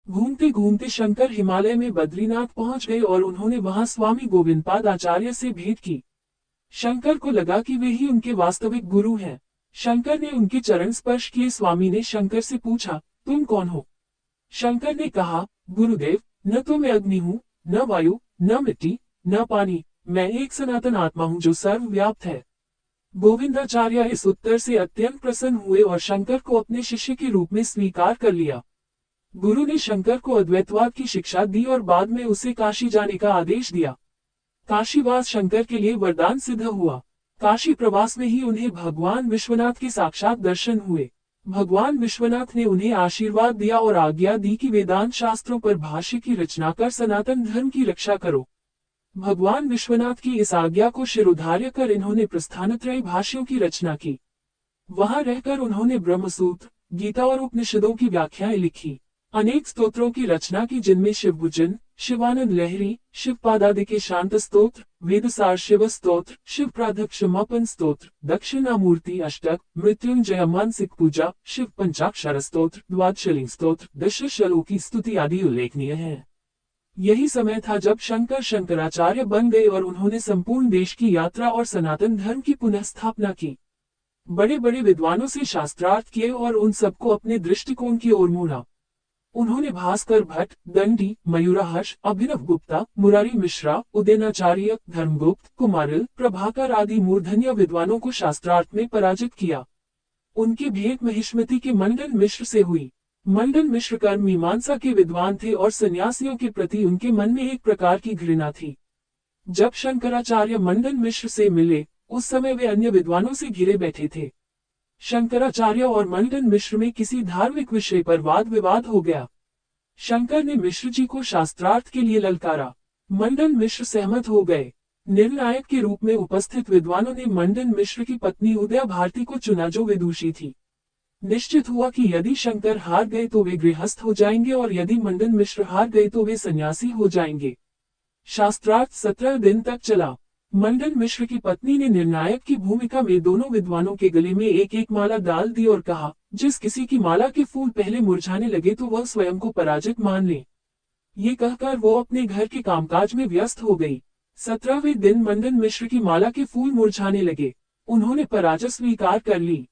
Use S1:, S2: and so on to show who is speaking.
S1: घूमते घूमते शंकर हिमालय में बद्रीनाथ पहुंच गए और उन्होंने वहां स्वामी गोविंदपाद आचार्य से भेंट की। शंकर को लगा कि वे ही उनके वास्तविक गुरु हैं। शंकर ने उनके चरण स्पर्श किए। स्वामी ने शंकर से पूछा, तुम कौन हो? शंकर ने कहा, गुरुदेव, न तो मैं अग्नि हूँ, न वायु, न मिट्टी, न पानी, मैं एक सनातन आत्मा हूँ जो सर्वव्याप्त है। गोविंदाचार्य इस उत्तर से अत्यंत प्रसन्न हुए और शंकर को अपने शिष्य के रूप में स्वीकार कर लिया। गुरु ने शंकर को अद्वैतवाद की शिक्षा दी और बाद में उसे काशी जाने का आदेश दिया। काशीवास शंकर के लिए वरदान सिद्ध हुआ। काशी प्रवास में ही उन्हें भगवान विश्वनाथ के साक्षात दर्शन हुए। भगवान विश्वनाथ ने उन्हें आशीर्वाद दिया और आज्ञा दी कि वेदांत शास्त्रों पर भाष्य की रचना कर सनातन धर्म की रक्षा करो। भगवान विश्वनाथ की इस आज्ञा को शिरोधार्य कर इन्होंने प्रस्थानत्रयी भाष्यों की रचना की। वहां रहकर उन्होंने ब्रह्मसूत्र, गीता और उपनिषदों की व्याख्याएं लिखी। अनेक स्तोत्रों की रचना की जिनमें शिवभुजन, शिवानंद लहरी, शिवपादादि के शांत स्तोत्र, वेदसार शिव स्तोत्र, शिव प्राधक क्षमापन स्तोत्र, दक्षिणामूर्ति अष्टक, मृत्युंजय मानसिक पूजा, शिव पंचाक्षर स्तोत्र, द्वादशलिंग स्तोत्र, दशश्लोकी स्तुति आदि उल्लेखनीय है। यही समय था जब शंकर शंकराचार्य बन गए और उन्होंने संपूर्ण देश की यात्रा और सनातन धर्म की पुनः स्थापना की। बड़े बड़े विद्वानों से शास्त्रार्थ किए और उन सबको अपने दृष्टिकोण की ओर मोड़ा। उन्होंने भास्कर भट्ट, दंडी, मयूरहर्ष, अभिनव गुप्ता, मुरारी मिश्रा, उदयनाचार्य, धर्मगुप्त, कुमारिल, प्रभाकर आदि मूर्धन्य विद्वानों को शास्त्रार्थ में पराजित किया। उनकी भेंट महिष्मति के मंडन मिश्र से हुई। मंडन मिश्र कर्म मीमांसा के विद्वान थे और सन्यासियों के प्रति उनके मन में एक प्रकार की घृणा थी। जब शंकराचार्य मंडन मिश्र से मिले, उस समय वे अन्य विद्वानों से घिरे बैठे थे। शंकराचार्य और मंडन मिश्र में किसी धार्मिक विषय पर वाद विवाद हो गया। शंकर ने मिश्र जी को शास्त्रार्थ के लिए ललकारा। मंडन मिश्र सहमत हो गए। निर्णायक के रूप में उपस्थित विद्वानों ने मंडन मिश्र की पत्नी उदया भारती को चुना जो विदुषी थी। निश्चित हुआ कि यदि शंकर हार गए तो वे गृहस्थ हो जाएंगे और यदि मंडन मिश्र हार गए तो वे सन्यासी हो जाएंगे। शास्त्रार्थ 17 दिन तक चला। मंडन मिश्र की पत्नी ने निर्णायक की भूमिका में दोनों विद्वानों के गले में एक एक माला डाल दी और कहा, जिस किसी की माला के फूल पहले मुरझाने लगे तो वह स्वयं को पराजित मान ले। ये कहकर वो अपने घर के कामकाज में व्यस्त हो गई। 17वें दिन मंडन मिश्र की माला के फूल मुरझाने लगे। उन्होंने पराजय स्वीकार कर ली।